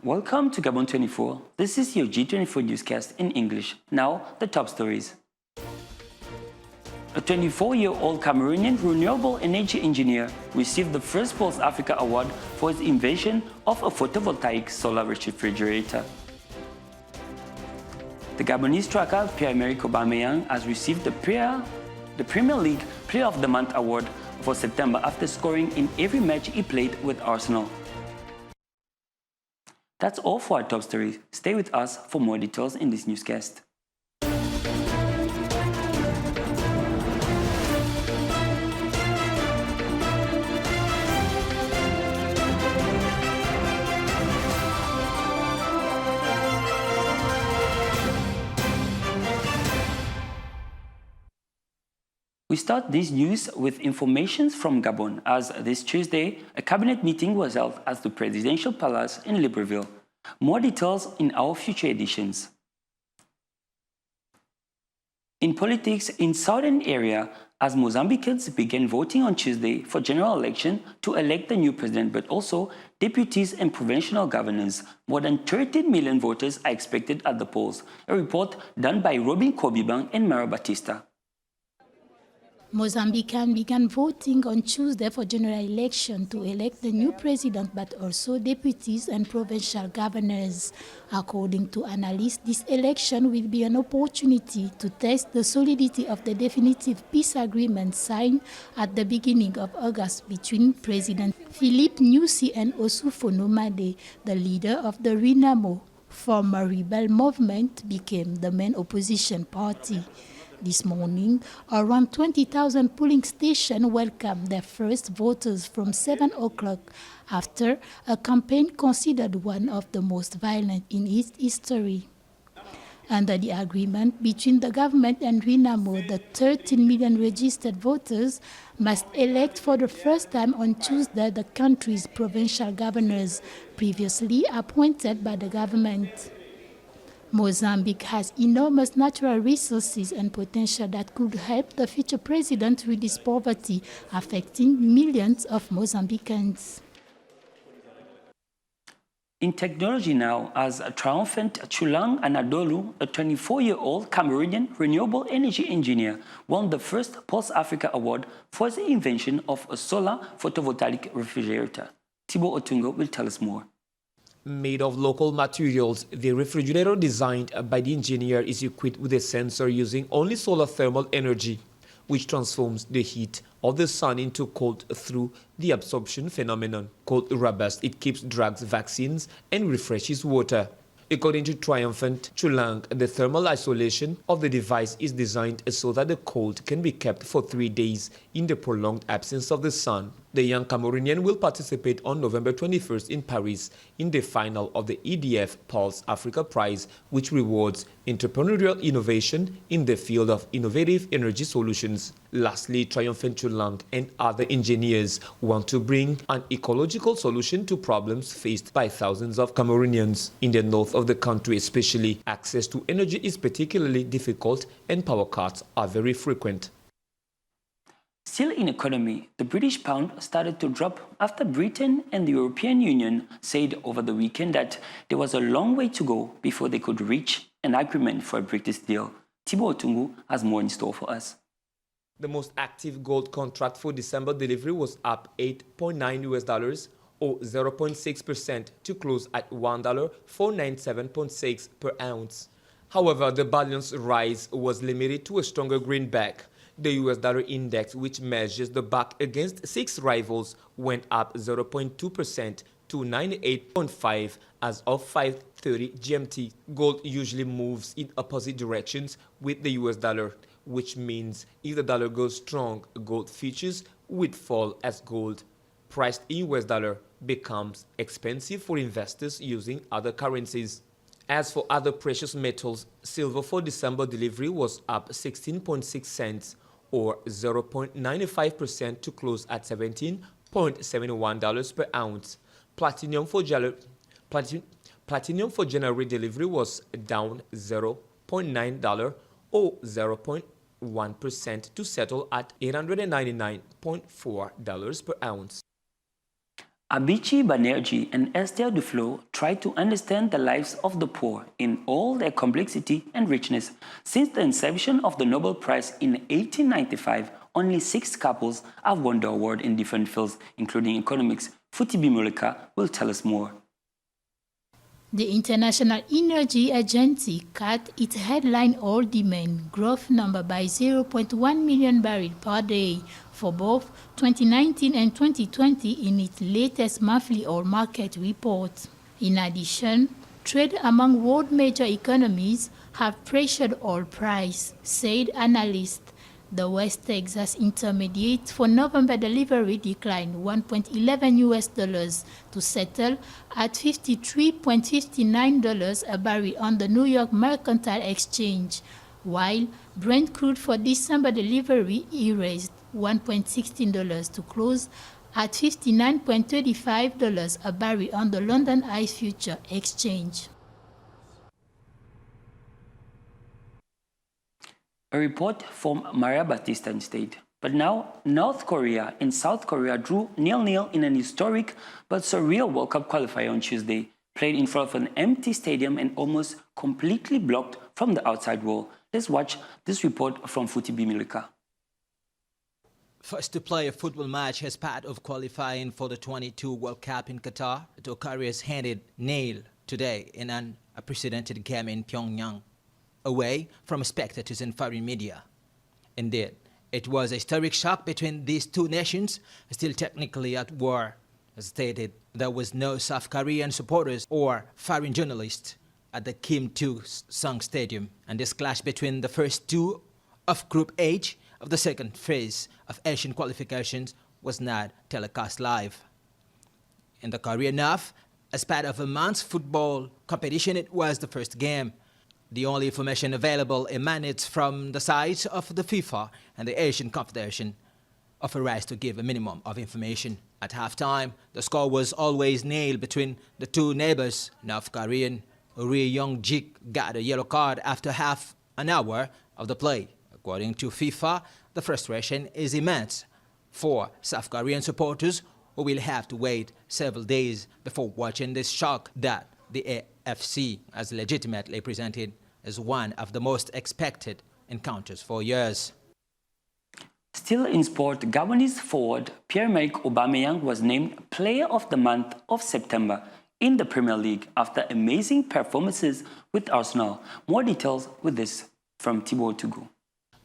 Welcome to Gabon 24. This is your G24 newscast in English. Now, the top stories. A 24-year-old Cameroonian renewable energy engineer received the first Pulse Africa Award for his invention of a photovoltaic solar refrigerator. The Gabonese striker Pierre-Emerick Aubameyang has received the Premier League Player of the Month award for September after scoring in every match he played with Arsenal. That's all for our top stories. Stay with us for more details in this newscast. We start this news with information from Gabon, as this Tuesday, a cabinet meeting was held at the Presidential Palace in Libreville. More details in our future editions. In politics, in southern area, as Mozambicans began voting on Tuesday for general election to elect the new president, but also deputies and provincial governors, more than 13 million voters are expected at the polls, a report done by Robin Kobibang and Mara Batista. Mozambicans began voting on Tuesday for general election to elect the new president, but also deputies and provincial governors. According to analysts, this election will be an opportunity to test the solidity of the definitive peace agreement signed at the beginning of August between President Philippe Nyusi and Ousfono Made, the leader of the Renamo former rebel movement, became the main opposition party. This morning, around 20,000 polling stations welcomed their first voters from 7 o'clock after a campaign considered one of the most violent in its history. Under the agreement between the government and Renamo, the 13 million registered voters must elect for the first time on Tuesday the country's provincial governors, previously appointed by the government. Mozambique has enormous natural resources and potential that could help the future president reduce poverty, affecting millions of Mozambicans. In technology now, as a triumphant Chulang Anadolu, a 24-year-old Cameroonian renewable energy engineer, won the first Pulse Africa Award for his invention of a solar photovoltaic refrigerator. Thibaut Otungo will tell us more. Made of local materials, the refrigerator designed by the engineer is equipped with a sensor using only solar thermal energy, which transforms the heat of the sun into cold through the absorption phenomenon. Cold robust, it keeps drugs, vaccines, and refreshes water. According to Triumphant Chulang, the thermal isolation of the device is designed so that the cold can be kept for 3 days in the prolonged absence of the sun. The young Cameroonian will participate on November 21st in Paris in the final of the EDF Pulse Africa Prize, which rewards entrepreneurial innovation in the field of innovative energy solutions. Lastly, Triumphant Chulang and other engineers want to bring an ecological solution to problems faced by thousands of Cameroonians. In the north of the country especially, access to energy is particularly difficult and power cuts are very frequent. Still in economy, the British pound started to drop after Britain and the European Union said over the weekend that there was a long way to go before they could reach an agreement for a Brexit deal. Thibaut Otungu has more in store for us. The most active gold contract for December delivery was up $8.9 or 0.6% to close at $1.497.6 per ounce. However, the balance rise was limited to a stronger greenback. The US dollar index, which measures the back against 6 rivals, went up 0.2% to 98.5 as of 5:30 GMT. Gold usually moves in opposite directions with the US dollar, which means if the dollar goes strong, gold futures would fall as gold, priced in US dollar, becomes expensive for investors using other currencies. As for other precious metals, silver for December delivery was up 16.6 cents or 0.95% to close at $17.71 per ounce. Platinum for January delivery was down $0.9 or 0.1% to settle at $899.4 per ounce. Abichi Banerjee and Esther Duflo tried to understand the lives of the poor in all their complexity and richness. Since the inception of the Nobel Prize in 1895, only 6 couples have won the award in different fields, including economics. Futibi Muleka will tell us more. The International Energy Agency cut its headline oil demand growth number by 0.1 million barrels per day for both 2019 and 2020 in its latest monthly oil market report. In addition, trade among world major economies have pressured oil price, said analysts. The West Texas Intermediate for November delivery declined $1.11 to settle at $53.59 a barrel on the New York Mercantile Exchange, while Brent crude for December delivery erased $1.16 to close at $59.35 a barrel on the London ICE Future Exchange. A report from Maria Batista State. But now, North Korea and South Korea drew 0-0 in an historic but surreal World Cup qualifier on Tuesday, played in front of an empty stadium and almost completely blocked from the outside world. Let's watch this report from Futibi Muleka. First to play a football match as part of qualifying for the 22 World Cup in Qatar, the Koreans handed nail today in an unprecedented game in Pyongyang, away from spectators and foreign media. Indeed, it was a historic shock between these two nations, still technically at war. As stated, there was no South Korean supporters or foreign journalists at the Kim Il-sung Stadium, and this clash between the first two of Group H of the second phase of Asian qualifications was not telecast live. In the Korean North, as part of a month's football competition, it was the first game. The only information available emanates from the sides of the FIFA and the Asian Confederation, authorized to give a minimum of information. At halftime, the score was always nil between the two neighbors. North Korean Ri Yong-jik got a yellow card after half an hour of the play. According to FIFA, the frustration is immense for South Korean supporters, who will have to wait several days before watching this shock that the AFC has legitimately presented as one of the most expected encounters for years. Still in sport, Gabonese forward Pierre-Emerick Aubameyang was named Player of the Month of September in the Premier League after amazing performances with Arsenal. More details with this from Thibaut Tougou.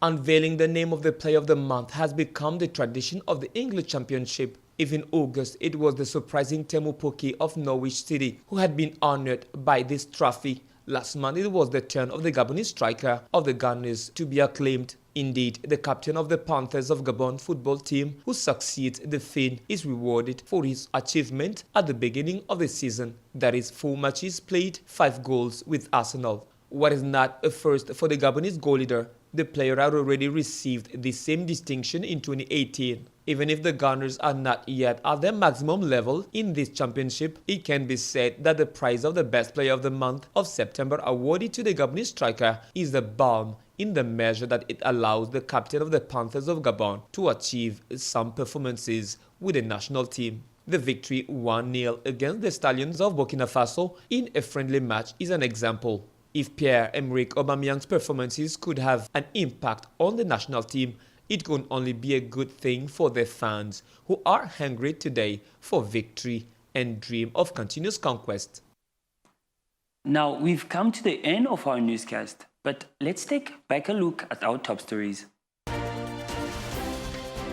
Unveiling the name of the Player of the Month has become the tradition of the English Championship. If in August, it was the surprising Temu Pukki of Norwich City who had been honored by this trophy. Last month, it was the turn of the Gabonese striker of the Gunners to be acclaimed. Indeed, the captain of the Panthers of Gabon football team who succeeds the Finn is rewarded for his achievement at the beginning of the season. That is 4 matches played, 5 goals with Arsenal. What is not a first for the Gabonese goal leader, the player had already received the same distinction in 2018. Even if the Gunners are not yet at their maximum level in this championship, it can be said that the prize of the best player of the month of September awarded to the Gabonese striker is the balm in the measure that it allows the captain of the Panthers of Gabon to achieve some performances with the national team. The victory 1-0 against the Stallions of Burkina Faso in a friendly match is an example. If Pierre-Emerick Aubameyang's performances could have an impact on the national team, it could only be a good thing for their fans who are hungry today for victory and dream of continuous conquest. Now we've come to the end of our newscast, but let's take back a look at our top stories.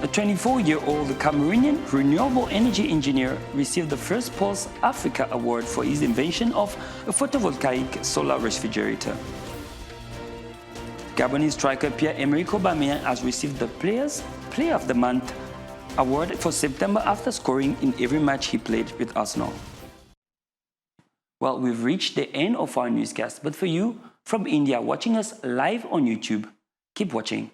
A 24-year-old Cameroonian renewable energy engineer received the first Pulse Africa Award for his invention of a photovoltaic solar refrigerator. Gabonese striker Pierre-Emerick Aubameyang has received the Player of the Month award for September after scoring in every match he played with Arsenal. Well, we've reached the end of our newscast, but for you from India watching us live on YouTube, keep watching.